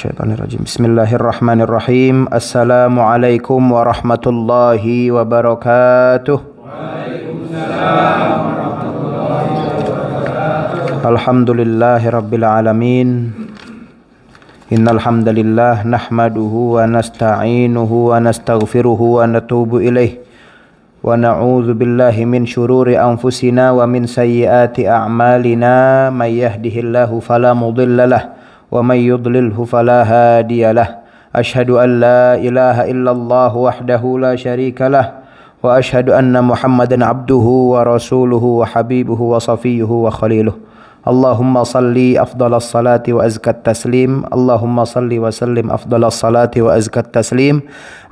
Syaitanirrajim. Bismillahirrahmanirrahim. Assalamualaikum warahmatullahi wabarakatuh. Waalaikumsalam warahmatullahi wabarakatuh. Alhamdulillahirabbil alamin. Innal hamdalillah nahmaduhu wa nasta'inuhu wa nastaghfiruhu wa natubu ilaih. Wa na'udzu billahi min syururi anfusina wa min sayyiati a'malina. May yahdihillahu fala mudilla lahu ومن يضلله فلا هادي له أشهد أن لا إله إلا الله وحده لا شريك له وأشهد أن محمدا عبده ورسوله وحبيبه وصفيه وخليله اللهم صل أفضل الصلاة وأزكى التسليم اللهم صل وسلم أفضل الصلاة وأزكى التسليم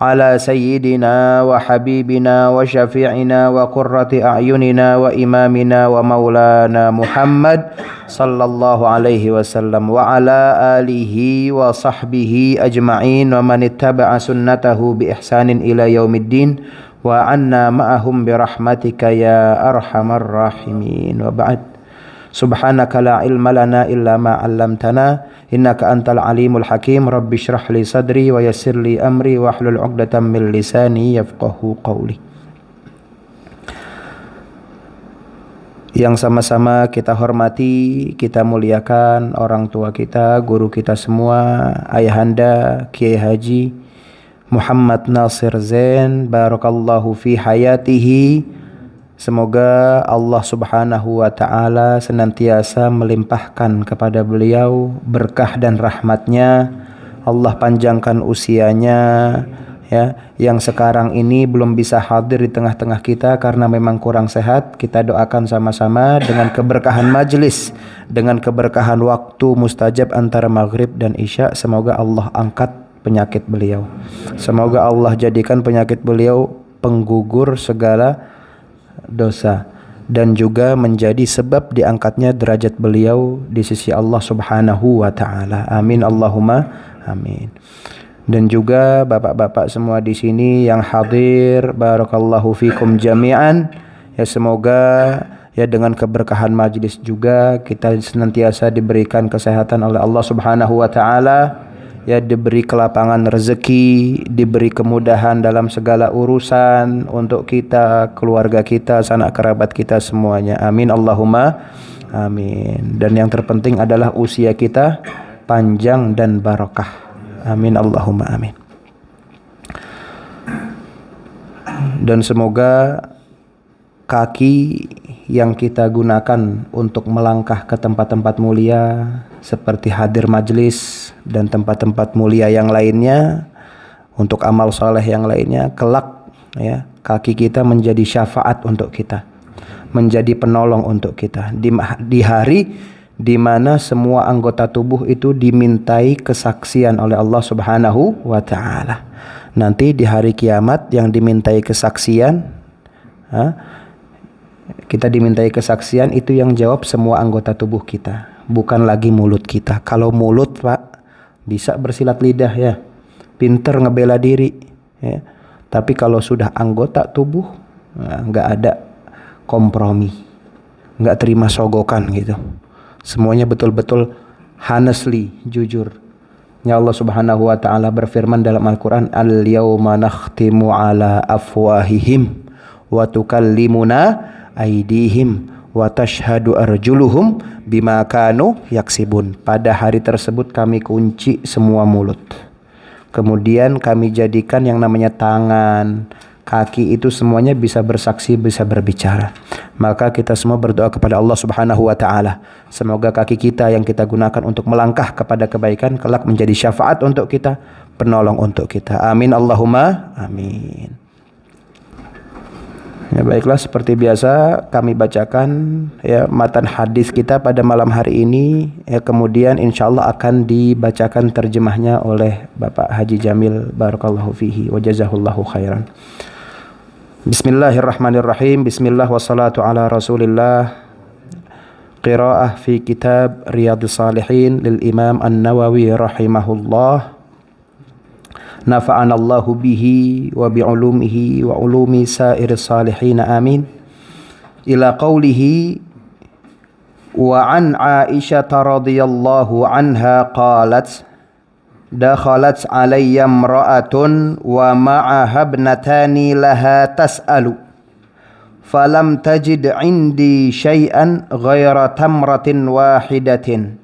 على سيدنا وحبيبنا وشفيعنا وقرة أعيننا وإمامنا ومولانا محمد صلى الله عليه وسلم وعلى آله وصحبه أجمعين ومن اتبع سنته بإحسان إلى يوم الدين وعنا معهم برحمتك يا أرحم الراحمين وبعد Subhanaka la ilma lana illa ma 'allamtana innaka antal alimul hakim rabbi shrah li sadri wa yassir li amri wa hlul 'uqdatam min lisani yafqahu qawli. Yang sama-sama kita hormati, kita muliakan orang tua kita, guru kita semua, Ayahanda Kiai Haji Muhammad Nasir Zain barakallahu fi hayatihi. Semoga Allah Subhanahu wa ta'ala senantiasa melimpahkan kepada beliau berkah dan rahmatnya. Allah panjangkan usianya, ya, yang sekarang ini belum bisa hadir di tengah-tengah kita karena memang kurang sehat. Kita doakan sama-sama dengan keberkahan majlis, dengan keberkahan waktu mustajab antara maghrib dan isya. Semoga Allah angkat penyakit beliau. Semoga Allah jadikan penyakit beliau penggugur segala dosa dan juga menjadi sebab diangkatnya derajat beliau di sisi Allah Subhanahu wa ta'ala. Amin Allahumma amin. Dan juga bapak-bapak semua di sini yang hadir, barakallahu fikum jami'an. Ya, semoga ya dengan keberkahan majlis juga kita senantiasa diberikan kesehatan oleh Allah Subhanahu wa ta'ala. Ya, diberi kelapangan rezeki, diberi kemudahan dalam segala urusan untuk kita, keluarga kita, sanak kerabat kita semuanya. Amin Allahumma amin. Dan yang terpenting adalah usia kita panjang dan barokah. Amin Allahumma amin. Dan semoga kaki yang kita gunakan untuk melangkah ke tempat-tempat mulia seperti hadir majlis dan tempat-tempat mulia yang lainnya, untuk amal soleh yang lainnya, kelak ya kaki kita menjadi syafaat untuk kita, menjadi penolong untuk kita di hari di mana semua anggota tubuh itu dimintai kesaksian oleh Allah Subhanahu wa ta'ala. Nanti di hari kiamat yang dimintai kesaksian, kita dimintai kesaksian itu yang jawab semua anggota tubuh kita, bukan lagi mulut kita. Kalau mulut, Pak, bisa bersilat lidah ya, pinter ngebela diri ya. Tapi kalau sudah anggota tubuh, nggak ada kompromi, nggak terima sogokan gitu. Semuanya betul-betul honestly, jujur. Ya, Allah Subhanahu wa ta'ala berfirman dalam Al-Quran, Al-yawma nakhtimu ala afwahihim wa tukallimuna aydihim wa tashhadu arjuluhum bima kanu yaksibun. Pada hari tersebut kami kunci semua mulut. Kemudian kami jadikan yang namanya tangan, kaki itu semuanya bisa bersaksi, bisa berbicara. Maka kita semua berdoa kepada Allah Subhanahu wa ta'ala, semoga kaki kita yang kita gunakan untuk melangkah kepada kebaikan kelak menjadi syafaat untuk kita, penolong untuk kita. Amin Allahumma amin. Ya, baiklah, seperti biasa kami bacakan ya matan hadis kita pada malam hari ini ya, kemudian insyaallah akan dibacakan terjemahnya oleh Bapak Haji Jamil barakallahu fihi wa jazahullahu khairan. Bismillahirrahmanirrahim. Bismillah wassalatu ala Rasulillah. Qiraah fi kitab Riyadhus Shalihin lil Imam An-Nawawi rahimahullah. Nafa'anallahu bihi wa bi'ulumihi wa ulumi sairis salihin amin. Ila qawlihi wa an Aisyah radhiyallahu anha qalat dakhalat alayya imra'atun wa ma'aha ibnatani laha tas'alu falam tajid 'indi syai'an ghaira tamratin wahidatin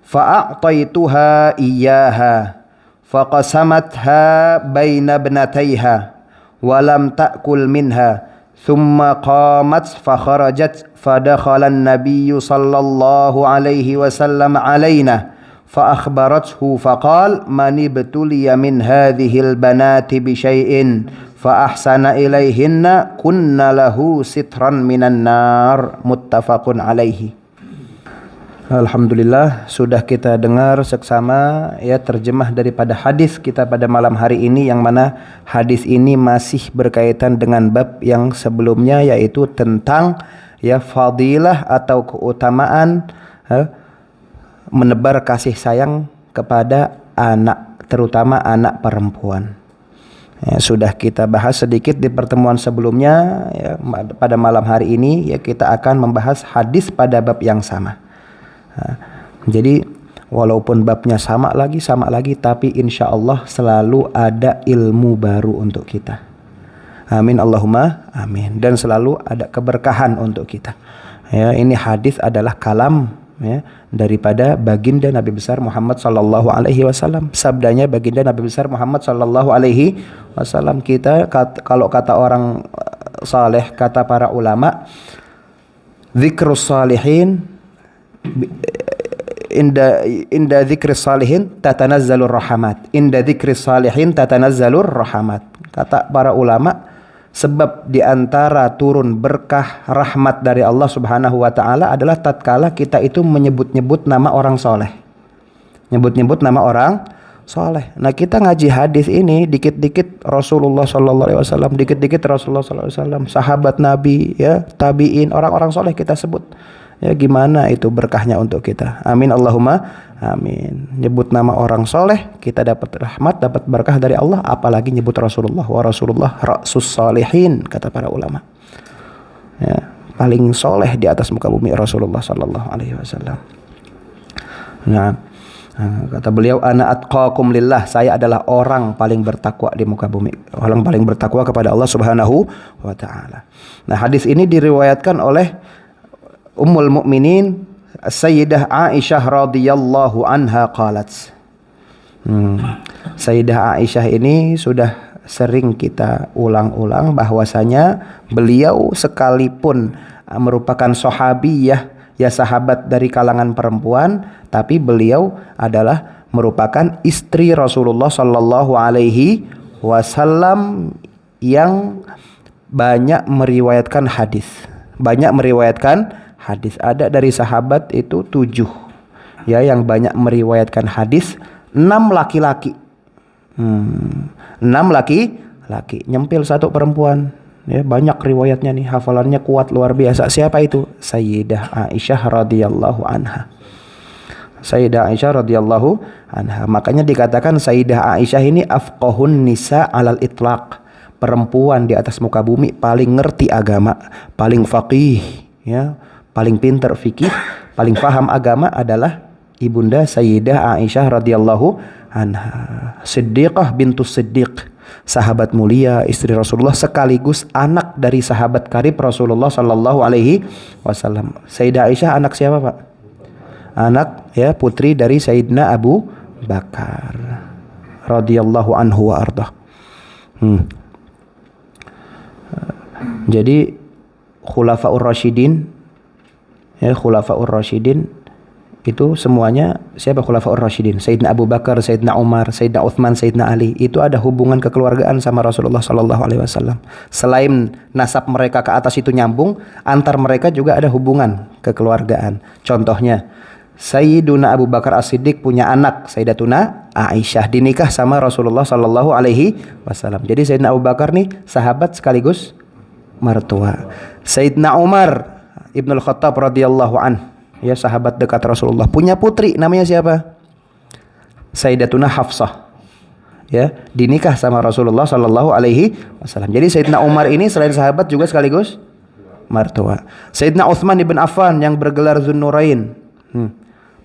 fa'a'taituha iyyaha faqasamatha baina ibnatayha wa lam ta'kul minha thumma qamat fa kharajat fadakhala an-nabiy sallallahu alaihi wasallam alaina fa akhbarathu faqala man ibtuliya min hadhihi al-banati bi syai'in fa ahsana ilayhinna kunna lahu sitran minan nar. Muttafaqun alaihi. Alhamdulillah, sudah kita dengar seksama ya terjemah daripada hadis kita pada malam hari ini, yang mana hadis ini masih berkaitan dengan bab yang sebelumnya, yaitu tentang ya fadilah atau keutamaan menebar kasih sayang kepada anak, terutama anak perempuan. Ya, sudah kita bahas sedikit di pertemuan sebelumnya ya. Pada malam hari ini ya kita akan membahas hadis pada bab yang sama. Nah, jadi walaupun babnya sama lagi, tapi insya Allah selalu ada ilmu baru untuk kita. Amin Allahumma amin. Dan selalu ada keberkahan untuk kita. Ya, ini hadis adalah kalam ya daripada baginda Nabi besar Muhammad sallallahu alaihi wasallam. Sabdanya baginda Nabi besar Muhammad sallallahu alaihi wasallam. Kita kalau kata orang saleh, kata para ulama, dzikrus salihin inda dzikris salihin tatanazzalur rahmat. Inda dzikris salihin tatanazzalur rahmat. Kata para ulama, sebab di antara turun berkah rahmat dari Allah Subhanahu wa taala adalah tatkala kita itu menyebut-nyebut nama orang soleh. Nyebut-nyebut nama orang soleh. Nah, kita ngaji hadis ini dikit-dikit Rasulullah sallallahu alaihi wasallam, dikit-dikit Rasulullah sallallahu alaihi wasallam, sahabat Nabi ya, tabi'in, orang-orang soleh kita sebut. Ya, gimana itu berkahnya untuk kita. Amin Allahumma amin. Nyebut nama orang soleh, kita dapat rahmat, dapat berkah dari Allah. Apalagi nyebut Rasulullah. Wa Rasulullah ra'sus salihin, kata para ulama. Ya, paling soleh di atas muka bumi Rasulullah sallallahu alaihi wasallam. Nah, kata beliau, ana atqakum lillah, saya adalah orang paling bertakwa di muka bumi, orang paling bertakwa kepada Allah Subhanahu wa taala. Nah, hadis ini diriwayatkan oleh Ummul Mukminin Sayyidah Aisyah radhiyallahu anha qalat. Sayyidah Aisyah ini sudah sering kita ulang-ulang bahwasanya beliau sekalipun merupakan sahabiyah, ya sahabat dari kalangan perempuan, tapi beliau adalah merupakan istri Rasulullah sallallahu alaihi wasallam yang banyak meriwayatkan hadis. Ada dari sahabat itu 7 ya yang banyak meriwayatkan hadis, 6 laki-laki. 6 laki-laki, nyempil 1 perempuan. Ya, banyak riwayatnya nih, hafalannya kuat luar biasa. Siapa itu? Sayyidah Aisyah radhiyallahu anha. Sayyidah Aisyah radhiyallahu anha. Makanya dikatakan Sayyidah Aisyah ini afqahun nisa alal itlaq. Perempuan di atas muka bumi paling ngerti agama, paling faqih ya. Paling pintar fikih, paling paham agama adalah ibunda Sayyidah Aisyah radhiyallahu anha. Siddiqah bintus Siddiq, sahabat mulia, istri Rasulullah, sekaligus anak dari sahabat karib Rasulullah sallallahu alaihi wasallam. Sayyidah Aisyah anak siapa, Pak? Anak ya putri dari Sayyidina Abu Bakar radhiyallahu anhu wa ardah. Jadi Khulafaur Rasyidin, ya, Khulafaur Rasyidin itu semuanya siapa? Khulafaur Rasyidin, Sayyidina Abu Bakar, Sayyidina Umar, Sayyidina Uthman, Sayyidina Ali. Itu ada hubungan kekeluargaan sama Rasulullah sallallahu alaihi wasallam. Selain nasab mereka ke atas itu nyambung, antar mereka juga ada hubungan kekeluargaan. Contohnya, Sayyiduna Abu Bakar As-Siddiq punya anak Sayyidatuna Aisyah, dinikah sama Rasulullah sallallahu alaihi wasallam. Jadi Sayyidina Abu Bakar nih sahabat sekaligus mertua. Sayyidina Umar Ibnul Khattab radhiyallahu an, ya sahabat dekat Rasulullah, punya putri namanya siapa? Sayyidatuna Hafsah. Ya, dinikah sama Rasulullah sallallahu alaihi wasallam. Jadi Sayyidina Umar ini selain sahabat juga sekaligus mertua. Sayyidina Utsman ibn Affan yang bergelar Zunnurain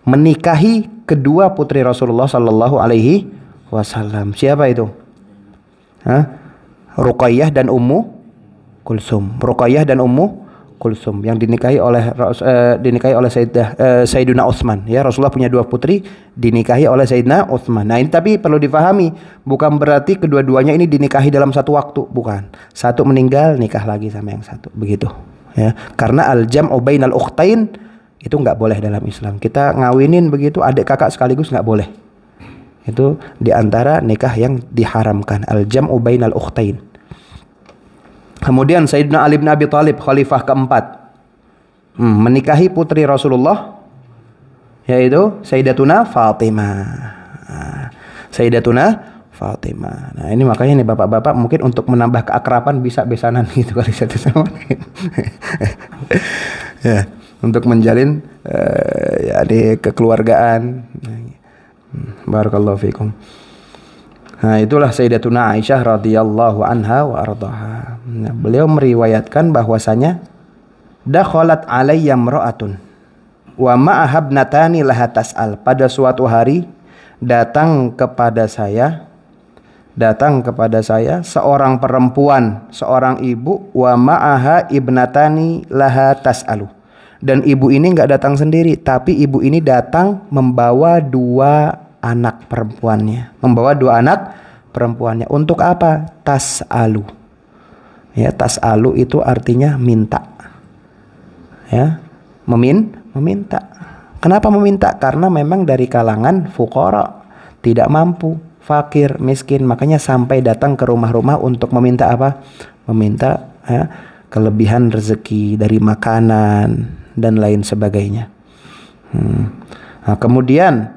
menikahi kedua putri Rasulullah sallallahu alaihi wasallam. Siapa itu? Ruqayyah dan Ummu Kulsum. Ruqayyah dan Ummu Kulsum yang dinikahi oleh Sayyidina Utsman. Ya, Rasulullah punya 2 putri dinikahi oleh Sayyidina Utsman. Nah, ini tapi perlu difahami, bukan berarti kedua-duanya ini dinikahi dalam satu waktu, bukan. Satu meninggal, nikah lagi sama yang satu, begitu. Ya, karena al-jam'u bainal ukhtain itu nggak boleh dalam Islam. Kita ngawinin begitu adik kakak sekaligus nggak boleh. Itu diantara nikah yang diharamkan, al-jam'u bainal ukhtain. Kemudian Sayyidina Ali bin Abi Thalib, khalifah keempat, menikahi putri Rasulullah, yaitu Sayyidatuna Fatimah. Sayyidatuna Fatimah. Nah, ini makanya nih bapak-bapak mungkin untuk menambah keakraban bisa besanan gitu kali satu sama lain. Ya, untuk menjalin kekeluargaan. Barakallahu fikum. Nah, itulah Sayyidatuna Aisyah radhiyallahu anha wa ardhaha. Nah, beliau meriwayatkan bahwasanya dakhalat alayya imra'atun wa ma'aha ibnatani laha tas'al. Pada suatu hari datang kepada saya seorang perempuan, seorang ibu, wa ma'aha ibnatani laha tas'alu. Dan ibu ini enggak datang sendiri, tapi ibu ini datang membawa 2 anak perempuannya. Untuk apa? Tas'alu. Ya, tas'alu itu artinya minta. Ya, meminta. Kenapa meminta? Karena memang dari kalangan fuqara, tidak mampu, fakir, miskin, makanya sampai datang ke rumah-rumah untuk meminta apa? Meminta kelebihan rezeki dari makanan dan lain sebagainya. Nah, kemudian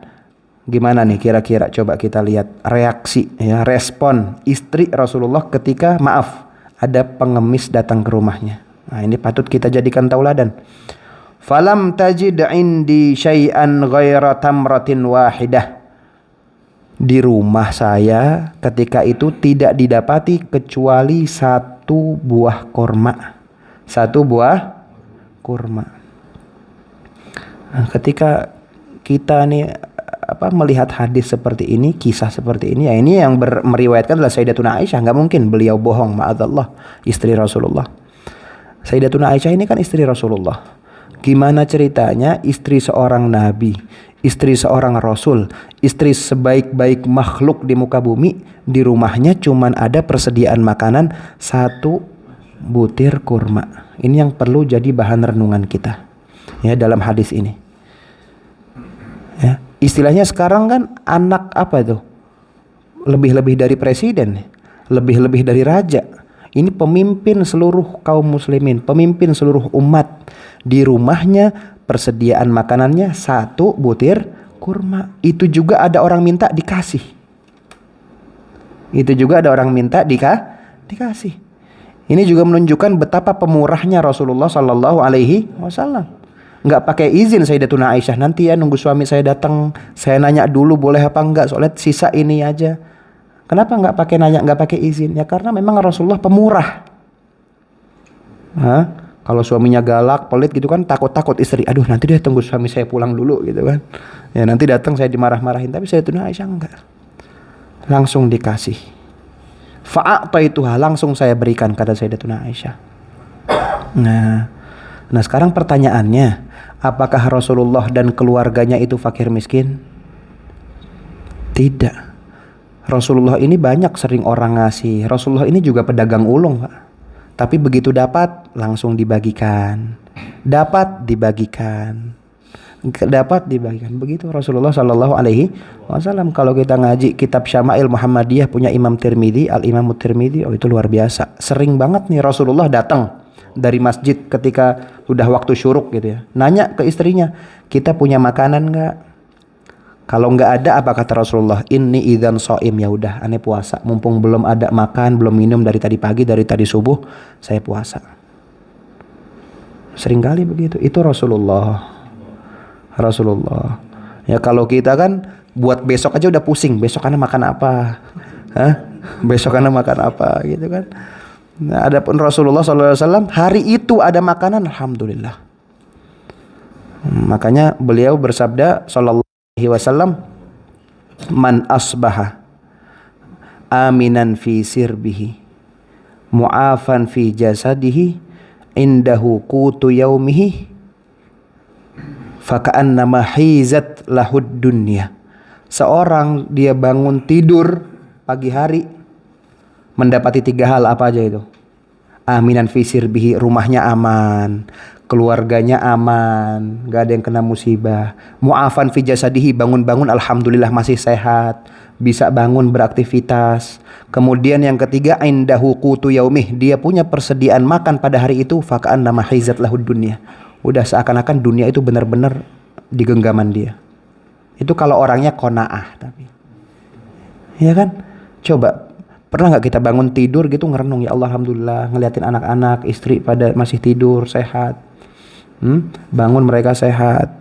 gimana nih kira-kira, coba kita lihat reaksi, ya, respon istri Rasulullah ketika ada pengemis datang ke rumahnya. Nah, ini patut kita jadikan tauladan. Falam tajid indi syai'an ghaira tamratin wahidah. Di rumah saya ketika itu tidak didapati kecuali 1 buah kurma. 1 buah kurma. Nah, ketika kita nih melihat hadis seperti ini, kisah seperti ini, ya ini yang meriwayatkan adalah Sayyidatuna Aisyah. Nggak mungkin beliau bohong, ma'adzallah, istri Rasulullah. Sayyidatuna Aisyah ini kan istri Rasulullah. Gimana ceritanya istri seorang nabi, istri seorang rasul, istri sebaik-baik makhluk di muka bumi, di rumahnya cuman ada persediaan makanan 1 butir kurma. Ini yang perlu jadi bahan renungan kita, ya, dalam hadis ini. Ya, istilahnya sekarang kan anak apa itu? Lebih-lebih dari presiden, lebih-lebih dari raja. Ini pemimpin seluruh kaum muslimin, pemimpin seluruh umat. Di rumahnya persediaan makanannya 1 butir kurma. Itu juga ada orang minta dikasih. Dikasih. Ini juga menunjukkan betapa pemurahnya Rasulullah Sallallahu Alaihi Wasallam. Nggak pakai izin Sayyidatuna Aisyah, nanti ya nunggu suami saya datang, saya nanya dulu boleh apa enggak, soalnya sisa ini aja. Kenapa nggak pakai nanya, nggak pakai izin? Ya karena memang Rasulullah pemurah. Kalau suaminya galak, pelit gitu kan, takut istri, aduh nanti dia tunggu suami saya pulang dulu gitu kan. Ya nanti datang saya dimarah-marahin. Tapi Sayyidatuna Aisyah enggak, langsung dikasih. Fa'ataituha, langsung saya berikan, kata Sayyidatuna Aisyah. Nah sekarang pertanyaannya, apakah Rasulullah dan keluarganya itu fakir miskin? Tidak. Rasulullah ini banyak sering orang ngasih. Rasulullah ini juga pedagang ulung, Pak. Tapi begitu dapat langsung dibagikan. Begitu Rasulullah Sallallahu Alaihi Wasallam. Kalau kita ngaji kitab Syama'il Muhammadiyah punya Imam Tirmidzi, Al-Imam Tirmidzi, itu luar biasa. Sering banget nih Rasulullah datang dari masjid ketika udah waktu syuruk gitu ya, nanya ke istrinya, kita punya makanan nggak? Kalau nggak ada, apa kata Rasulullah? Inni idzan shaim, ya udah ane puasa, mumpung belum ada makan, belum minum dari tadi pagi, dari tadi subuh saya puasa. Seringkali begitu. Itu Rasulullah. Ya kalau kita kan buat besok aja udah pusing, besok ane makan apa? Besok ane makan apa gitu kan. Nah, adapun Rasulullah SAW hari itu ada makanan, alhamdulillah. Makanya beliau bersabda sallallahu alaihi wasallam, man asbaha aminan fi sirbihi, mu'afan fi jasadihi, indahu qutu yaumihi, faka'annama hizat lahud dunya. Seorang dia bangun tidur pagi hari mendapati 3 hal, apa aja itu? Aminan fi sirbihi, rumahnya aman, keluarganya aman, gak ada yang kena musibah. Mu'afan fi jasadihi, bangun-bangun alhamdulillah masih sehat, bisa bangun beraktivitas. Kemudian yang ketiga, indahu qutu yaumih, dia punya persediaan makan pada hari itu. Faka'annama hizat lahud dunya, udah seakan-akan dunia itu benar-benar di genggaman dia. Itu kalau orangnya qanaah. Tapi ya kan, coba pernah nggak kita bangun tidur gitu ngerenung, ya Allah alhamdulillah ngeliatin anak-anak, istri pada masih tidur sehat, bangun mereka sehat,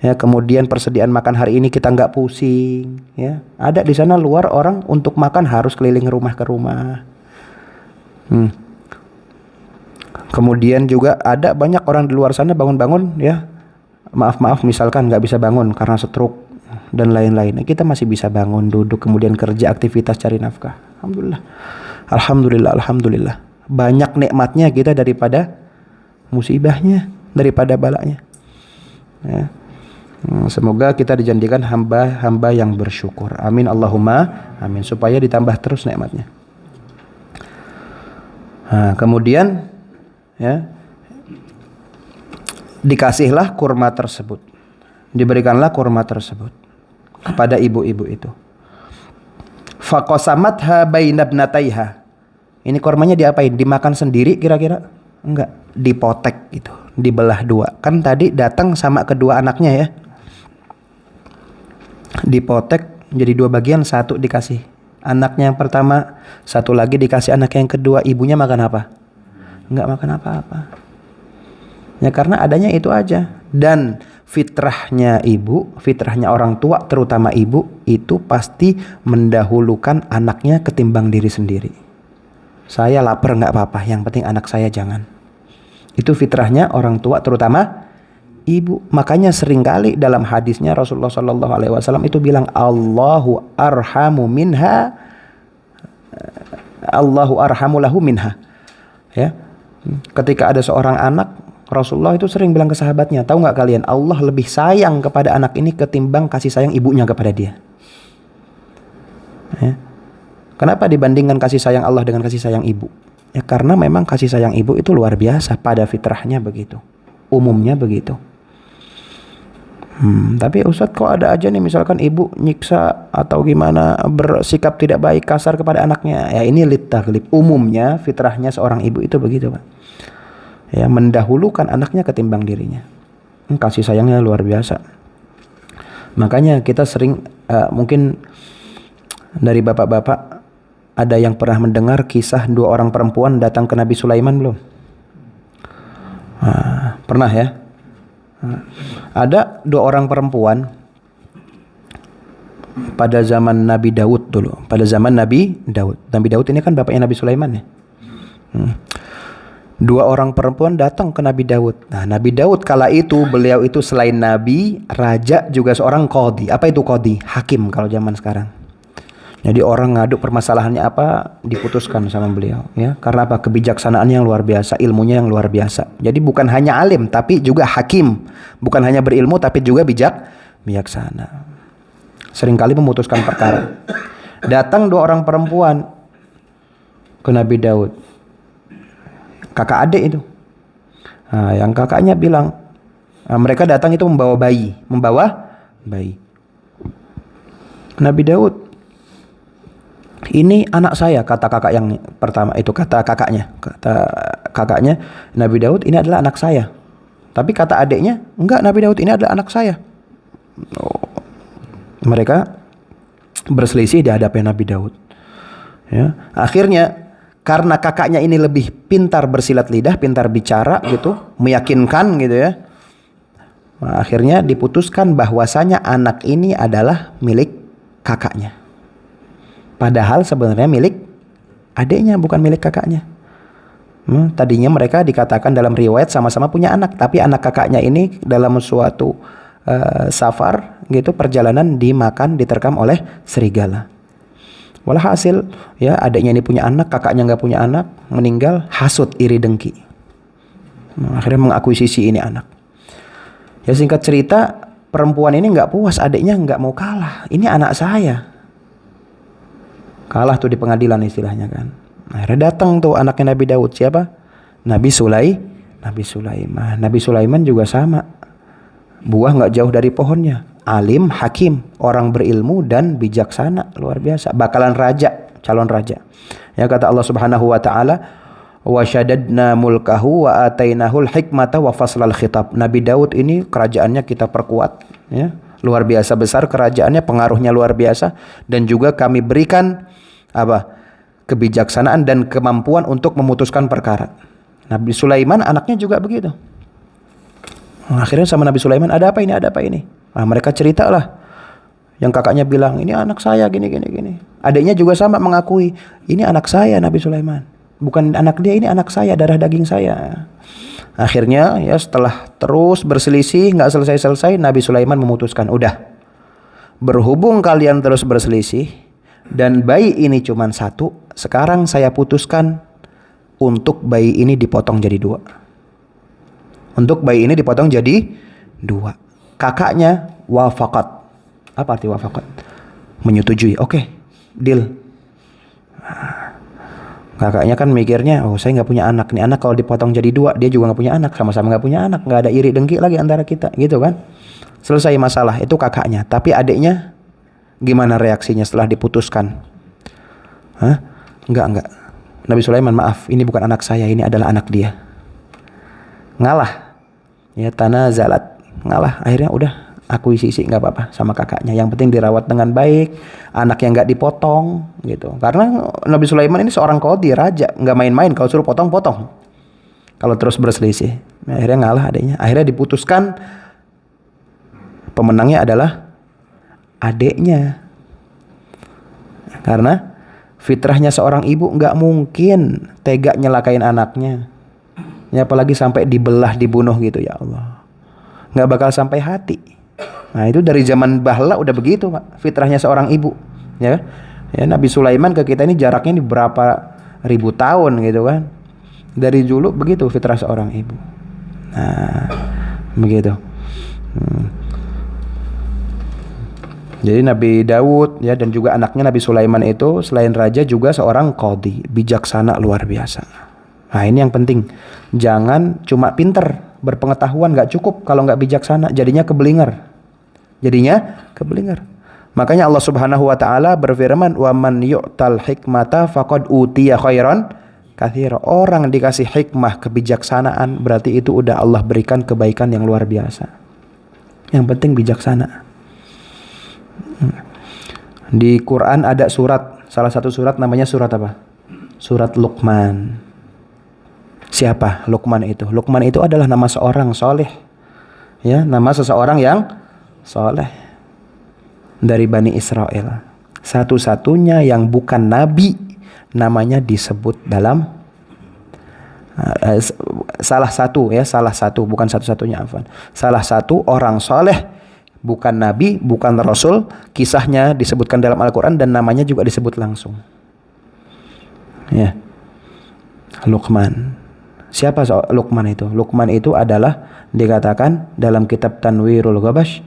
ya, kemudian persediaan makan hari ini kita nggak pusing, ya. Ada di sana luar orang untuk makan harus keliling rumah ke rumah. Kemudian juga ada banyak orang di luar sana bangun-bangun, ya, maaf misalkan nggak bisa bangun karena stroke dan lain-lain, kita masih bisa bangun, duduk, kemudian kerja, aktivitas, cari nafkah. Alhamdulillah. Banyak nikmatnya kita daripada musibahnya, daripada balanya, ya. Semoga kita dijadikan hamba-hamba yang bersyukur. Amin Allahumma amin, supaya ditambah terus nikmatnya. Kemudian, ya, dikasihlah kurma tersebut, diberikanlah kurma tersebut kepada ibu-ibu itu. Faqasamatha bainabnataiha. Ini kurmanya diapain? Dimakan sendiri kira-kira? Enggak, dipotek gitu, dibelah 2. Kan tadi datang sama kedua anaknya, ya. Dipotek jadi 2 bagian, 1 dikasih anaknya yang pertama, 1 lagi dikasih anak yang kedua. Ibunya makan apa? Enggak makan apa-apa. Ya karena adanya itu aja. Dan fitrahnya ibu, fitrahnya orang tua, terutama ibu, itu pasti mendahulukan anaknya ketimbang diri sendiri. Saya lapar nggak apa-apa, yang penting anak saya jangan. Itu fitrahnya orang tua, terutama ibu. Makanya seringkali dalam hadisnya Rasulullah SAW itu bilang, Allahu arhamu lahu minha. Ya, ketika ada seorang anak, Rasulullah itu sering bilang ke sahabatnya, tahu nggak kalian, Allah lebih sayang kepada anak ini ketimbang kasih sayang ibunya kepada dia. Ya. Kenapa dibandingkan kasih sayang Allah dengan kasih sayang ibu? Ya karena memang kasih sayang ibu itu luar biasa, pada fitrahnya begitu, umumnya begitu. Tapi Ustadz, kok ada aja nih misalkan ibu nyiksa atau gimana, bersikap tidak baik, kasar kepada anaknya. Ya ini littaglib, umumnya fitrahnya seorang ibu itu begitu, Pak. Ya, mendahulukan anaknya ketimbang dirinya. Kasih sayangnya luar biasa. Makanya kita sering, mungkin dari bapak-bapak ada yang pernah mendengar kisah 2 orang perempuan datang ke Nabi Sulaiman belum? Pernah, ya? Ada 2 orang perempuan pada zaman Nabi Daud dulu. Pada zaman Nabi Daud. Nabi Daud ini kan bapaknya Nabi Sulaiman, ya. 2 orang perempuan datang ke Nabi Daud. Nah, Nabi Daud kala itu, beliau itu selain nabi, raja, juga seorang qadhi. Apa itu qadhi? Hakim kalau zaman sekarang. Jadi orang ngadu permasalahannya apa, diputuskan sama beliau, ya. Karena apa? Kebijaksanaannya yang luar biasa, ilmunya yang luar biasa. Jadi bukan hanya alim, tapi juga hakim. Bukan hanya berilmu, tapi juga bijaksana. Seringkali memutuskan perkara. Datang 2 orang perempuan ke Nabi Daud, kakak adik itu. Yang kakaknya bilang, mereka datang itu membawa bayi. Nabi Daud, ini anak saya, kata kakak yang pertama itu, kata kakaknya Nabi Daud, ini adalah anak saya. Tapi kata adiknya, enggak Nabi Daud, ini adalah anak saya. Mereka berselisih di hadapan Nabi Daud, ya. Akhirnya karena kakaknya ini lebih pintar bersilat lidah, pintar bicara gitu, meyakinkan gitu, ya. Nah, akhirnya diputuskan bahwasanya anak ini adalah milik kakaknya. Padahal sebenarnya milik adiknya, bukan milik kakaknya. Tadinya mereka dikatakan dalam riwayat sama-sama punya anak, tapi anak kakaknya ini dalam suatu safar gitu, perjalanan, diterkam oleh serigala. Walhasil ya adiknya ini punya anak, kakaknya nggak punya anak, meninggal, hasut, iri, dengki. Akhirnya mengakuisisi ini anak. Ya singkat cerita, perempuan ini nggak puas, adiknya nggak mau kalah. Ini anak saya. Kalah tuh di pengadilan istilahnya kan. Akhirnya datang tuh anaknya Nabi Daud, siapa? Nabi Sulaiman. Nabi Sulaiman juga sama. Buah nggak jauh dari pohonnya. Alim, hakim, orang berilmu dan bijaksana, luar biasa. Bakalan raja, calon raja. Ya kata Allah Subhanahu wa taala, wa syaddadna mulkahu wa atainahul hikmata wa faslal khitab. Nabi Daud ini kerajaannya kita perkuat, ya. Luar biasa besar kerajaannya, pengaruhnya luar biasa, dan juga kami berikan apa? Kebijaksanaan dan kemampuan untuk memutuskan perkara. Nabi Sulaiman anaknya juga begitu. Akhirnya sama Nabi Sulaiman, ada apa ini? Ada apa ini? Nah, mereka ceritalah. Yang kakaknya bilang, ini anak saya gini. Adiknya juga sama mengakui, ini anak saya Nabi Sulaiman. Bukan anak dia, ini anak saya, darah daging saya. Akhirnya ya setelah terus berselisih, nggak selesai-selesai, Nabi Sulaiman memutuskan, udah. Berhubung kalian terus berselisih, dan bayi ini cuma satu, sekarang saya putuskan untuk bayi ini dipotong jadi dua. Untuk bayi ini dipotong jadi dua. Kakaknya wafaqat. Apa arti wafaqat? Menyetujui. Oke, deal. Kakaknya kan mikirnya, oh saya nggak punya anak. Nih anak kalau dipotong jadi dua, dia juga nggak punya anak. Sama-sama nggak punya anak. Nggak ada iri dengki lagi antara kita. Gitu kan. Selesai masalah. Itu kakaknya. Tapi adiknya gimana reaksinya setelah diputuskan? Hah? Enggak. Nabi Sulaiman, maaf. Ini bukan anak saya. Ini adalah anak dia. Ngalah. Ya tanazalat. Ngalah, akhirnya udah akuisisi, nggak apa-apa sama kakaknya. Yang penting dirawat dengan baik, anak yang nggak dipotong gitu. Karena Nabi Sulaiman ini seorang qadhi, raja, nggak main-main. Kalau suruh potong. Kalau terus berselisih, akhirnya ngalah adiknya. Akhirnya diputuskan pemenangnya adalah adiknya. Karena fitrahnya seorang ibu nggak mungkin tega nyelakain anaknya. Ya apalagi sampai dibelah, dibunuh gitu, ya Allah. Nggak bakal sampai hati. Nah itu dari zaman bahla udah begitu Pak, fitrahnya seorang ibu, ya. Nabi Sulaiman ke kita ini jaraknya ini berapa ribu tahun gitu kan. Dari dulu begitu fitrah seorang ibu. Nah begitu. Jadi Nabi Daud ya dan juga anaknya Nabi Sulaiman itu selain raja juga seorang qadhi, bijaksana luar biasa. Nah ini yang penting, jangan cuma pinter, berpengetahuan nggak cukup kalau nggak bijaksana, jadinya keblinger. Makanya Allah Subhanahu wa taala berfirman, "Wa man yu'tal hikmata faqad utiya khairan katsira." Orang dikasih hikmah, kebijaksanaan, berarti itu udah Allah berikan kebaikan yang luar biasa. Yang penting bijaksana. Di Quran ada surat, salah satu surat namanya surat apa? Surat Luqman. Siapa Luqman itu? Luqman itu adalah nama seorang soleh, ya, nama seseorang yang soleh dari Bani Israel. Satu-satunya yang bukan nabi namanya disebut dalam salah satu, bukan satu-satunya, afwan. Salah satu orang soleh, bukan nabi, bukan rasul, kisahnya disebutkan dalam Al-Quran dan namanya juga disebut langsung. Ya, Luqman. Siapa Luqman itu? Luqman itu adalah dikatakan dalam kitab Tanwirul Ghabash,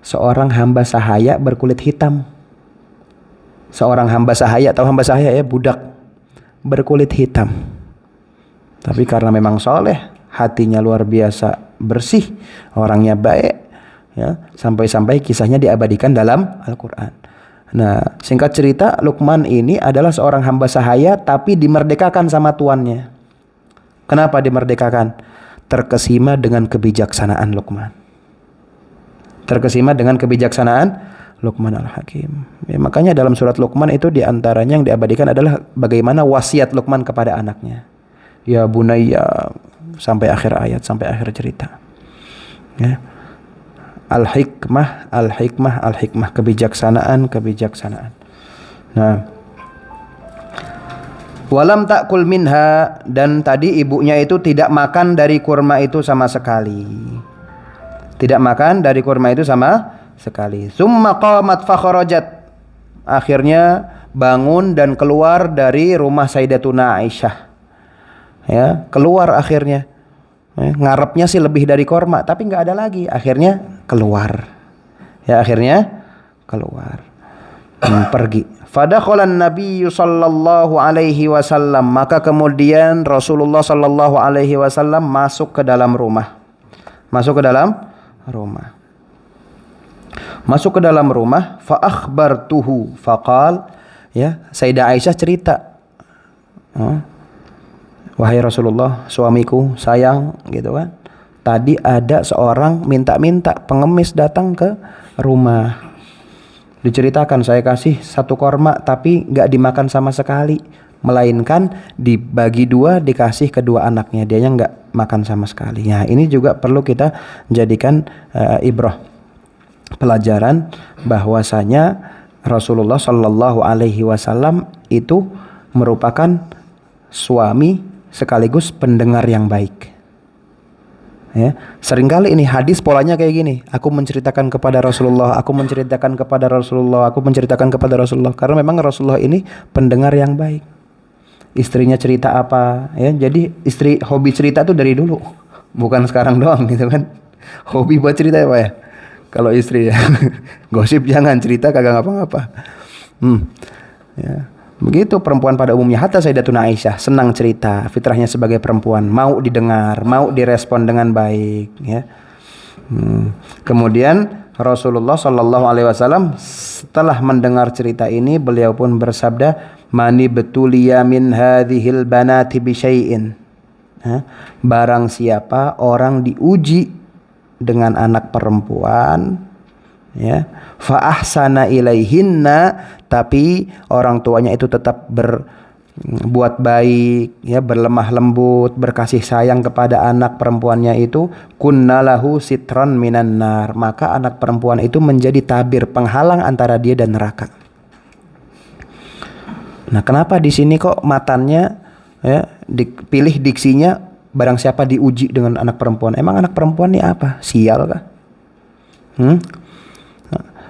seorang hamba sahaya berkulit hitam. Seorang hamba sahaya, tahu hamba sahaya ya, budak berkulit hitam. Tapi karena memang soleh, hatinya luar biasa bersih, orangnya baik, ya, sampai-sampai kisahnya diabadikan dalam Al-Quran. Nah, singkat cerita, Luqman ini adalah seorang hamba sahaya tapi dimerdekakan sama tuannya. Kenapa dimerdekakan? Terkesima dengan kebijaksanaan Luqman. Terkesima dengan kebijaksanaan Luqman Al-Hakim. Ya, makanya dalam surat Luqman itu diantaranya yang diabadikan adalah bagaimana wasiat Luqman kepada anaknya. Ya bunayya, sampai akhir ayat, sampai akhir cerita. Ya. Al-hikmah, kebijaksanaan. Nah, walam ta'kul minha, dan tadi ibunya itu tidak makan dari kurma itu sama sekali. Tidak makan dari kurma itu sama sekali. Summa qamat fakharajat. Akhirnya bangun dan keluar dari rumah Sayyidatuna Aisyah. Ya, keluar akhirnya. Ngarepnya sih lebih dari korma, tapi nggak ada lagi. Akhirnya keluar. Ya, akhirnya keluar. Pergi. Fadakhalan Nabi sallallahu alaihi wasallam, maka kemudian Rasulullah sallallahu alaihi wasallam masuk ke dalam rumah. Masuk ke dalam rumah. Masuk ke dalam rumah, fa akhbartuhu faqal, ya, Sayyidah Aisyah cerita. Wahai Rasulullah, suamiku sayang gitu kan. Tadi ada seorang minta-minta, pengemis datang ke rumah. Diceritakan, saya kasih satu korma tapi gak dimakan sama sekali, melainkan dibagi dua dikasih kedua anaknya, dianya gak makan sama sekali. Nah, ini juga perlu kita jadikan ibrah, pelajaran bahwasanya Rasulullah Shallallahu Alaihi Wasallam itu merupakan suami sekaligus pendengar yang baik. Ya, seringkali ini hadis polanya kayak gini. Aku menceritakan kepada Rasulullah, aku menceritakan kepada Rasulullah, aku menceritakan kepada Rasulullah. Karena memang Rasulullah ini pendengar yang baik. Istrinya cerita apa, ya. Jadi istri hobi cerita tuh dari dulu, bukan sekarang doang gitu kan. Hobi buat cerita apa ya? Kalau istri ya, gosip jangan, cerita kagak ngapa-ngapa. Ya. Begitu perempuan pada umumnya. Hatta Sayyidatuna Aisyah senang cerita, fitrahnya sebagai perempuan, mau didengar, mau direspon dengan baik, ya. Kemudian Rasulullah Shallallahu Alaihi Wasallam setelah mendengar cerita ini, beliau pun bersabda, mani betulia min hadhil banati bi syai'in. Barang siapa orang diuji dengan anak perempuan, ya, fa ahsana ilaihinna, tapi orang tuanya itu tetap berbuat baik, ya, berlemah lembut, berkasih sayang kepada anak perempuannya itu, kunnalahu sitran minan nar, maka anak perempuan itu menjadi tabir, penghalang antara dia dan neraka. Nah, kenapa di sini kok matannya, ya, dipilih diksinya barang siapa diuji dengan anak perempuan? Emang anak perempuan ini apa? Sial kah?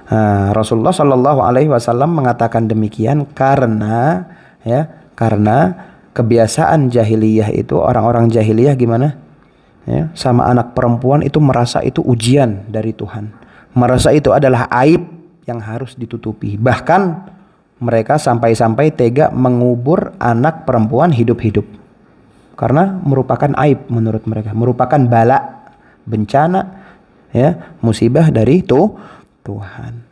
Nah, Rasulullah Shallallahu Alaihi Wasallam mengatakan demikian karena, ya, karena kebiasaan jahiliyah itu, orang-orang jahiliyah gimana, ya, sama anak perempuan itu merasa itu ujian dari Tuhan, merasa itu adalah aib yang harus ditutupi. Bahkan mereka sampai-sampai tega mengubur anak perempuan hidup-hidup karena merupakan aib menurut mereka, merupakan bala, bencana, ya, musibah dari Tuhan.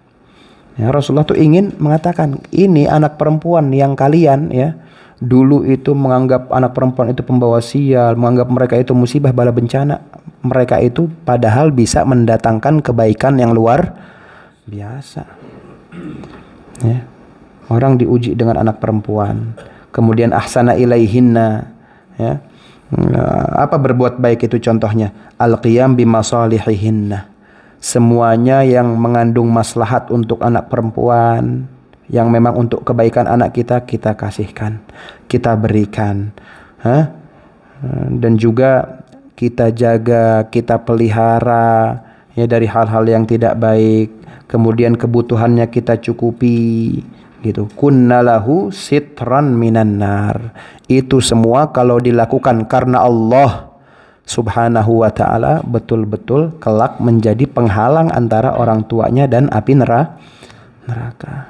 Ya, Rasulullah tuh ingin mengatakan, ini anak perempuan yang kalian, ya, dulu itu menganggap anak perempuan itu pembawa sial, menganggap mereka itu musibah, bala, bencana. Mereka itu padahal bisa mendatangkan kebaikan yang luar biasa. Ya. Orang diuji dengan anak perempuan, kemudian ahsana ilaihinna, ya. Apa berbuat baik itu contohnya? Al-qiyam bimasalihihinna. Semuanya yang mengandung maslahat untuk anak perempuan, yang memang untuk kebaikan anak kita, kita kasihkan, kita berikan, dan juga kita jaga, kita pelihara, ya, dari hal-hal yang tidak baik. Kemudian kebutuhannya kita cukupi, gitu. Kunnalahu sitran minan nar. Itu semua kalau dilakukan karena Allah Subhanahu wa ta'ala, betul-betul kelak menjadi penghalang antara orang tuanya dan api neraka.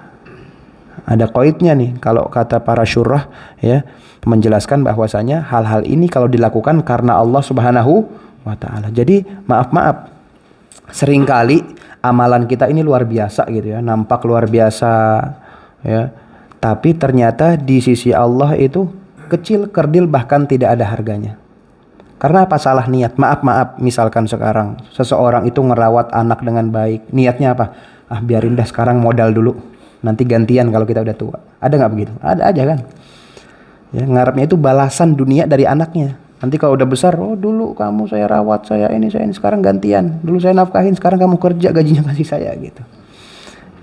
Ada qaidnya nih, kalau kata para syurah, ya, menjelaskan bahwasanya hal-hal ini kalau dilakukan karena Allah Subhanahu wa ta'ala. Jadi maaf, seringkali amalan kita ini luar biasa gitu, ya, nampak luar biasa, ya, tapi ternyata di sisi Allah itu kecil, kerdil, bahkan tidak ada harganya. Karena apa? Salah niat. Maaf, misalkan sekarang seseorang itu ngerawat anak dengan baik, niatnya apa? Biarin dah sekarang modal dulu, nanti gantian kalau kita udah tua. Ada nggak begitu? Ada aja kan, ya, ngarepnya itu balasan dunia dari anaknya. Nanti kalau udah besar, oh dulu kamu saya rawat, saya ini, sekarang gantian. Dulu saya nafkahin, sekarang kamu kerja, gajinya kasih saya, gitu.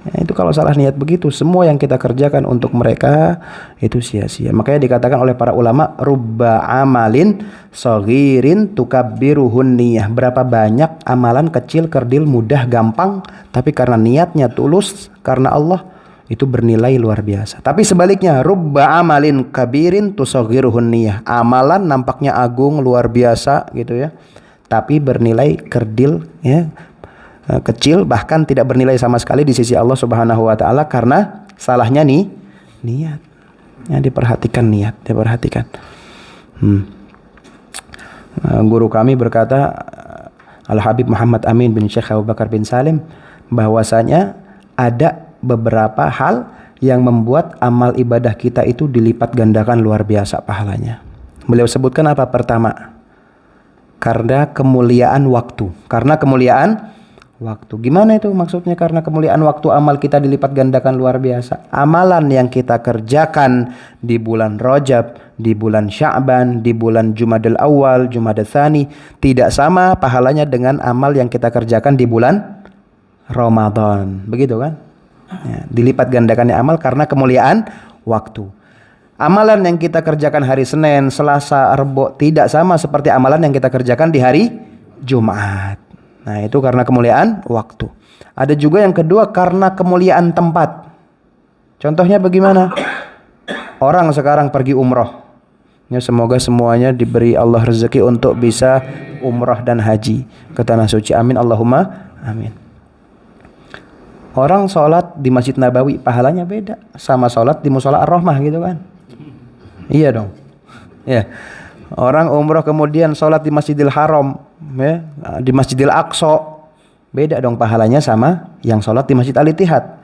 Ya, itu kalau salah niat begitu, semua yang kita kerjakan untuk mereka itu sia-sia. Makanya dikatakan oleh para ulama, rubba amalin saghirin tukabbiruhun niyah. Berapa banyak amalan kecil, kerdil, mudah, gampang, tapi karena niatnya tulus karena Allah, itu bernilai luar biasa. Tapi sebaliknya, rubba amalin kabirin tusaghiruhun niyah. Amalan nampaknya agung, luar biasa gitu ya. Tapi bernilai kerdil ya, kecil, bahkan tidak bernilai sama sekali di sisi Allah Subhanahu wa taala karena salahnya nih niat. Ya, diperhatikan niat, diperhatikan. Guru kami berkata, Al-Habib Muhammad Amin bin Syekh Abu Bakar bin Salim, bahwasanya ada beberapa hal yang membuat amal ibadah kita itu dilipat gandakan luar biasa pahalanya. Beliau sebutkan apa? Pertama, karena kemuliaan waktu. Karena kemuliaan waktu. Gimana itu maksudnya karena kemuliaan waktu amal kita dilipat gandakan luar biasa? Amalan yang kita kerjakan di bulan Rajab, di bulan Sya'ban, di bulan Jumadil Awal, Jumadil Tsani tidak sama pahalanya dengan amal yang kita kerjakan di bulan Ramadan. Begitu kan? Ya, dilipat gandakannya amal karena kemuliaan waktu. Amalan yang kita kerjakan hari Senin, Selasa, Rebo tidak sama seperti amalan yang kita kerjakan di hari Jumat. Nah, itu karena kemuliaan waktu. Ada juga yang kedua karena kemuliaan tempat. Contohnya bagaimana? Orang sekarang pergi umroh. Ya, semoga semuanya diberi Allah rezeki untuk bisa umroh dan haji ke tanah suci. Amin Allahumma amin. Orang sholat di Masjid Nabawi pahalanya beda sama sholat di Musola Ar-Rahmah gitu kan. Iya dong. Ya. Orang umroh kemudian sholat di Masjidil Haram ya, di Masjidil Aqsa, beda dong pahalanya sama yang sholat di Masjid Al-Ittihad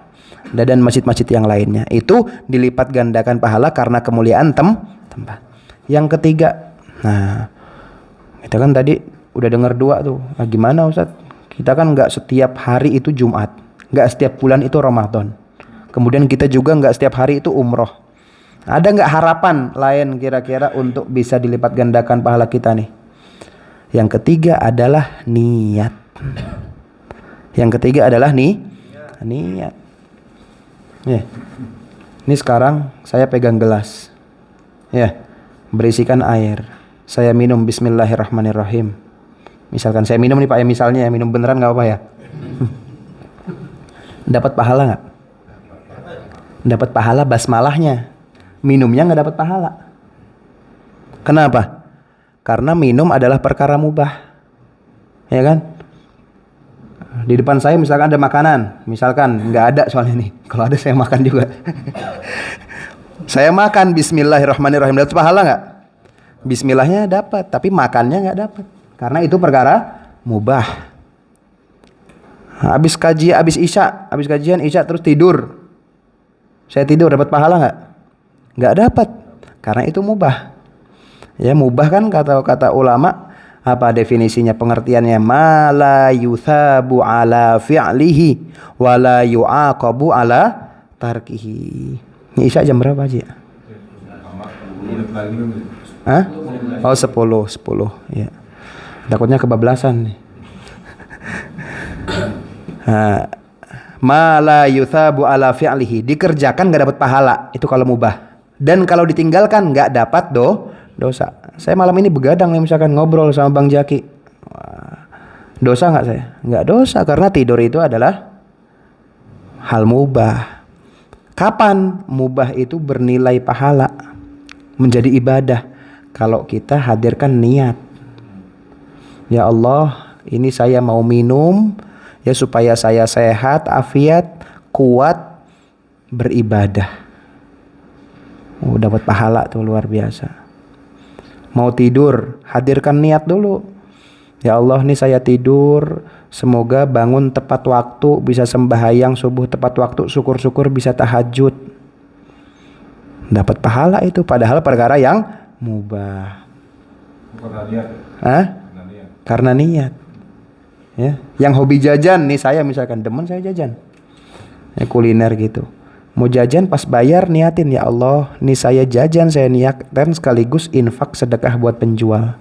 dan masjid-masjid yang lainnya. Itu dilipat gandakan pahala karena kemuliaan tempat. Yang ketiga, nah kita kan tadi udah dengar dua tuh. Nah, gimana Ustaz? Kita kan nggak setiap hari itu Jumat, nggak setiap bulan itu Ramadan. Kemudian kita juga nggak setiap hari itu umroh. Ada nggak harapan lain kira-kira untuk bisa dilipat gandakan pahala kita nih? Yang ketiga adalah niat. Yang ketiga adalah niat. Ya. Ini sekarang saya pegang gelas. Ya. Berisikan air. Saya minum bismillahirrahmanirrahim. Misalkan saya minum nih Pak ya, misalnya ya, minum beneran nggak apa ya? Dapat pahala nggak? Dapat pahala basmalahnya. Minumnya nggak dapat pahala. Kenapa? Karena minum adalah perkara mubah, ya kan? Di depan saya misalkan ada makanan, misalkan nggak ada soalnya nih. Kalau ada saya makan juga. Saya makan bismillahirrahmanirrahim, dapat pahala nggak? Bismillahnya dapat, tapi makannya nggak dapat. Karena itu perkara mubah. Habis kajian isya terus tidur. Saya tidur dapat pahala nggak? Nggak dapat. Karena itu mubah. Ya, mubah kan kata ulama, apa definisinya, pengertiannya? Ma la yuthabu ala fi'lihi wa la yu'aqabu ala tarkihi. Ini isya jam berapa aja? Hah? Oh 10 ya. Takutnya kebablasan nih. Ma la yuthabu ala fi'lihi, dikerjakan nggak dapat pahala, itu kalau mubah. Dan kalau ditinggalkan nggak dapat dosa. Saya malam ini begadang nih misalkan ngobrol sama Bang Jaki. Dosa nggak saya? Nggak dosa karena tidur itu adalah hal mubah. Kapan mubah itu bernilai pahala, menjadi ibadah? Kalau kita hadirkan niat. Ya Allah, ini saya mau minum ya supaya saya sehat, afiat, kuat beribadah. Dapat pahala tuh luar biasa. Mau tidur, hadirkan niat dulu. Ya Allah, nih saya tidur, semoga bangun tepat waktu, bisa sembahyang subuh tepat waktu, syukur-syukur bisa tahajud. Dapat pahala itu, padahal perkara yang mubah. Karena niat. Hah? Karena niat. Ya, yang hobi jajan nih saya misalkan, demen saya jajan. Ya, kuliner gitu. Mau jajan pas bayar niatin, ya Allah, nih saya jajan, saya niatkan sekaligus infak sedekah buat penjual.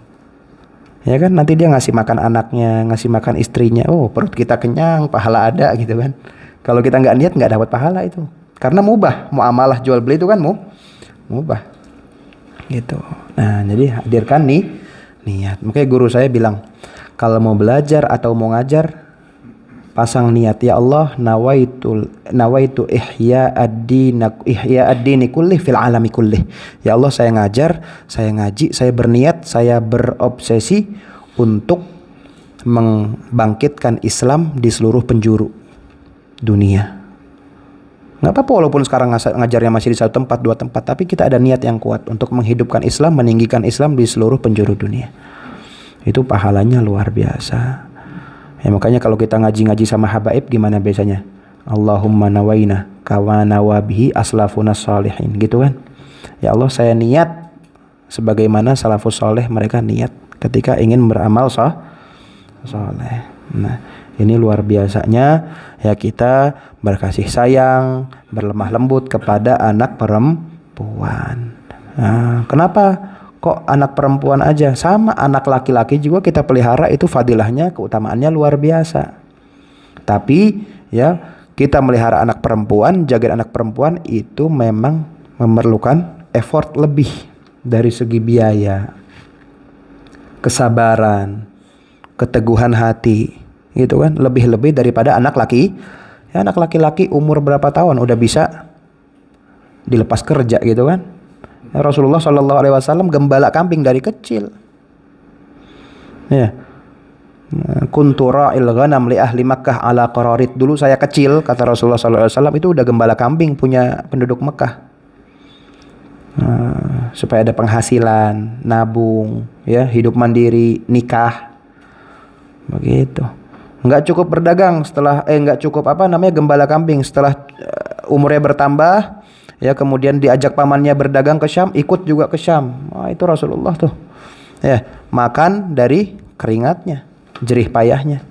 Ya kan, nanti dia ngasih makan anaknya, ngasih makan istrinya. Oh, perut kita kenyang, pahala ada gitu kan. Kalau kita nggak niat nggak dapat pahala itu. Karena mubah, muamalah jual beli itu kan mubah. Gitu. Nah, jadi hadirkan niat. Makanya guru saya bilang, kalau mau belajar atau mau ngajar, pasang niat, ya Allah, nawaitu ihya ad-dini kullih fil alami kullih. Ya Allah, saya ngajar, saya ngaji, saya berniat, saya berobsesi untuk membangkitkan Islam di seluruh penjuru dunia. Nggak apa-apa walaupun sekarang ngajarnya masih di satu tempat, dua tempat, tapi kita ada niat yang kuat untuk menghidupkan Islam, meninggikan Islam di seluruh penjuru dunia. Itu pahalanya luar biasa. Ya, makanya kalau kita ngaji-ngaji sama habaib gimana biasanya? Allahumma nawaina kawa nawabihi aslafuna salihin, gitu kan? Ya Allah, saya niat sebagaimana salafus soleh mereka niat ketika ingin beramal soleh. Nah, ini luar biasanya ya kita berkasih sayang, berlemah lembut kepada anak perempuan. Nah, kenapa kok anak perempuan aja? Sama anak laki-laki juga kita pelihara, itu fadilahnya, keutamaannya luar biasa. Tapi ya kita melihara anak perempuan, jaga anak perempuan itu memang memerlukan effort lebih dari segi biaya, kesabaran, keteguhan hati, gitu kan, lebih-lebih daripada anak laki. Ya, anak laki-laki umur berapa tahun udah bisa dilepas kerja, gitu kan. Ya, Rasulullah Shallallahu Alaihi Wasallam gembala kambing dari kecil. Ya, kuntu ra'il ghanam li ahli Makkah ala qararit. Dulu saya kecil, kata Rasulullah Shallallahu Alaihi Wasallam, itu udah gembala kambing punya penduduk Mekah. Supaya ada penghasilan, nabung, ya, hidup mandiri, nikah, begitu. Nggak cukup berdagang nggak cukup gembala kambing, setelah umurnya bertambah, ya, kemudian diajak pamannya berdagang ke Syam, ikut juga ke Syam. Wah, itu Rasulullah tuh, ya, makan dari keringatnya, jerih payahnya.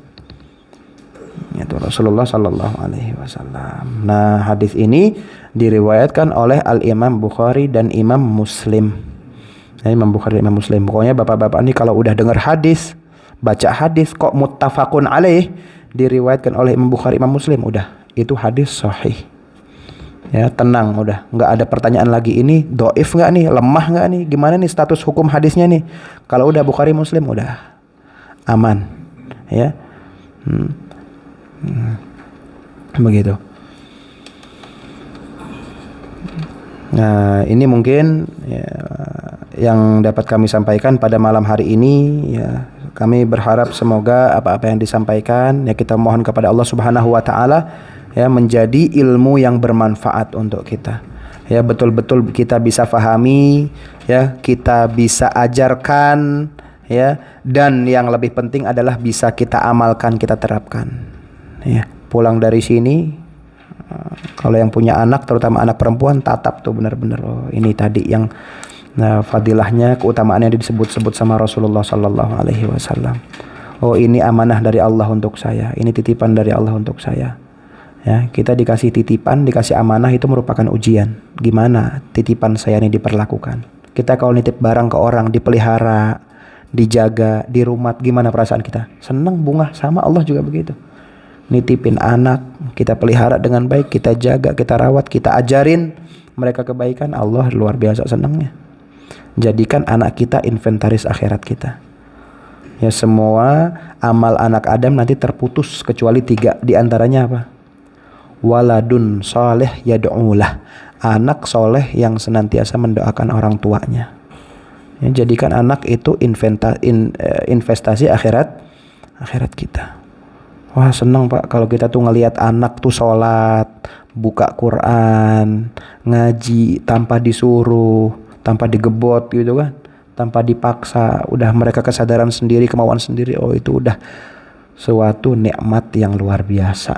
Itu Rasulullah Sallallahu Alaihi Wasallam. Nah, hadis ini diriwayatkan oleh Al-Imam Bukhari dan Imam Muslim. Ya, Imam Bukhari dan Imam Muslim. Pokoknya bapak-bapak ini kalau udah dengar hadis, baca hadis kok muttafaqun alaih, diriwayatkan oleh Imam Bukhari, Imam Muslim, udah itu hadis sahih. Ya, tenang, udah nggak ada pertanyaan lagi, ini doif nggak nih, lemah nggak nih, gimana nih status hukum hadisnya nih. Kalau udah Bukhari Muslim udah aman, ya. Begitu. Nah, ini mungkin ya, yang dapat kami sampaikan pada malam hari ini. Ya, kami berharap semoga apa-apa yang disampaikan, ya, kita mohon kepada Allah Subhanahu wa taala, ya, menjadi ilmu yang bermanfaat untuk kita. Ya, betul-betul kita bisa fahami, ya, kita bisa ajarkan, ya, dan yang lebih penting adalah bisa kita amalkan, kita terapkan. Ya, pulang dari sini, kalau yang punya anak, terutama anak perempuan, tatap tuh benar-benar, oh, ini tadi yang fadilahnya, keutamaannya disebut-sebut sama Rasulullah Sallallahu Alaihi Wasallam. Oh, ini amanah dari Allah untuk saya, ini titipan dari Allah untuk saya. Ya, kita dikasih titipan, dikasih amanah, itu merupakan ujian. Gimana titipan saya ini diperlakukan? Kita kalau nitip barang ke orang, dipelihara, dijaga, di rumah, gimana perasaan kita? Senang, bunga. Sama Allah juga begitu. Nitipin anak, kita pelihara dengan baik, kita jaga, kita rawat, kita ajarin mereka kebaikan, Allah luar biasa senangnya. Jadikan anak kita inventaris akhirat kita. Ya, semua amal anak Adam nanti terputus kecuali 3, di antaranya apa? Waladun soleh yad'ulah, anak soleh yang senantiasa mendoakan orang tuanya. Ya, jadikan anak itu investasi akhirat kita. Wah, senang Pak kalau kita tuh ngelihat anak tuh sholat, buka Quran, ngaji tanpa disuruh, tanpa digebot, gitu kan, tanpa dipaksa, udah mereka kesadaran sendiri, kemauan sendiri. Oh, itu udah suatu nikmat yang luar biasa.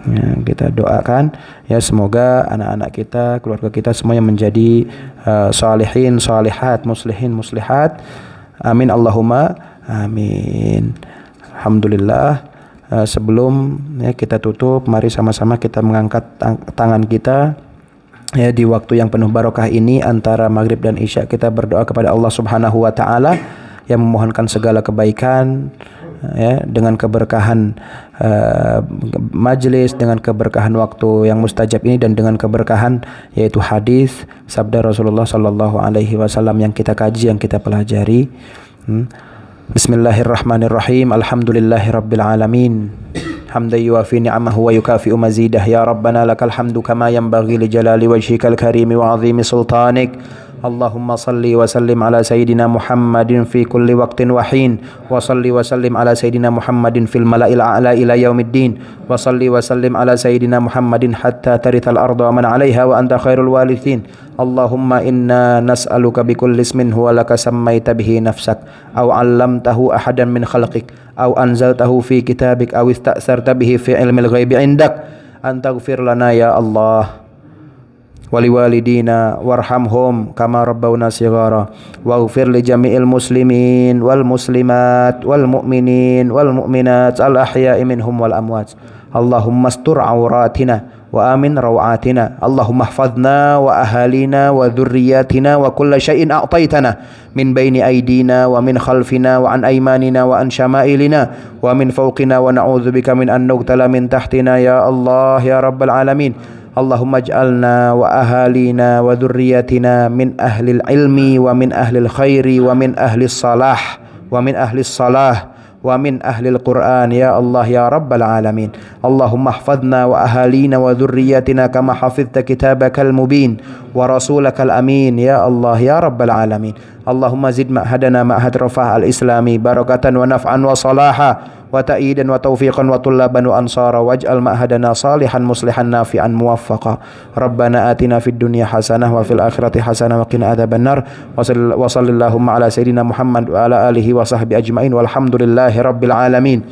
Ya, kita doakan, ya, semoga anak-anak kita, keluarga kita semuanya menjadi salihin, salihat, muslihin, muslihat. Amin Allahumma amin. Alhamdulillah. Sebelum, ya, kita tutup, mari sama-sama kita mengangkat tangan kita, ya, di waktu yang penuh barokah ini antara maghrib dan isya, kita berdoa kepada Allah Subhanahu wa taala yang memohonkan segala kebaikan, ya, dengan keberkahan majelis, dengan keberkahan waktu yang mustajab ini, dan dengan keberkahan yaitu hadis sabda Rasulullah Sallallahu Alaihi Wasallam yang kita kaji, yang kita pelajari. Bismillahirrahmanirrahim. Alhamdulillahirabbil alamin. Hamdan yuwafi ni'amahu wa yukafi'u mazidah. Ya Rabbana lakal hamdu kama yanbaghi li jalali wajhikal karimi wa 'azimi sultanik. Allahumma salli wa sallim ala sayyidina Muhammadin fi kulli waqtin wa hin. Wa salli wa sallim ala sayyidina Muhammadin fil mala'il a'la ila yaumiddin. Wa salli wa sallim ala sayyidina Muhammadin hatta tarithal arda wa man 'alaiha wa anta khairul warithin. Allahumma inna nas'aluka bikulli ismin huwa laka sammaita bihi nafsak aw 'allamtahu ahadan min khalqik aw anzaltahu fi kitabik aw ista'sarta bihi fi ilmil ghaibi 'indak an taghfir lana ya Allah wali walidina warhamhum kama rabbawna shighara waghfir li jami'il muslimin wal muslimat wal mu'minin wal mu'minat al ahya'i minhum wal amwat. Allahumma astur auratina wa amin rawatina. Allahumma ihfadna wa ahalina wa dhurriyyatina wa kulla syai'in a'taitana min baini aydina wa min khalfina wa an aymanina wa an syama'ilina wa min fawqina wa na'udzubika min an nughtala min tahtina ya Allah ya rabbal alamin. Allahumma ij'alna wa ahalina wa dhurriyyatina min ahlil ilmi wa min ahlil khairi wa min ahlis salah wa min ahlis salah wa min ahlil Qur'an ya Allah ya rabbal alamin. Allahumma ihfadna wa ahalina wa dhurriyyatina kama hafidhta kitabakal mubin wa rasulakal amin ya Allah ya rabbal alamin. Allahumma zid ma'hadana ma'had rafah al-islami barakatan wa naf'an wa salaha wa ta'idan wa taufiqan wa tullaban wa ansara waj'al ma'hadana salihan muslihan nafi'an muwaffaqa. Rabbana atina fid dunya hasanah wa fil akhirati hasanah wa qina adzabannar. Wa sallallahu ala sayyidina Muhammad wa ala alihi wa sahbihi ajma'in walhamdulillahi rabbil alamin.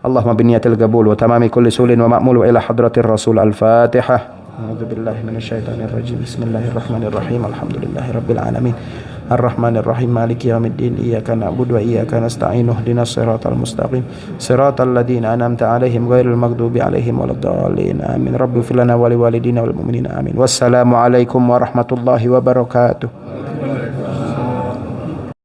Allahumma binniyatil qabul wa tamami kulli sulin wa ma'mul wa ila hadratir rasul. Al-Fatihah. A'udzu billahi minasyaitonir rajim. Bismillahirrahmanirrahim. Alhamdulillahi rabbil alamin. Ar-Rahmanir-Rahim Maliki yaumiddin. Iyyaka na'budu wa iyyaka nasta'in. Ihdinas siratal mustaqim. Siratal ladzina an'amta 'alaihim ghairil maghdubi 'alaihim waladdallin. Amin. Rabbighfir lana wa liwalidina wal mu'minina. Amin. Wassalamu alaikum warahmatullahi wabarakatuh.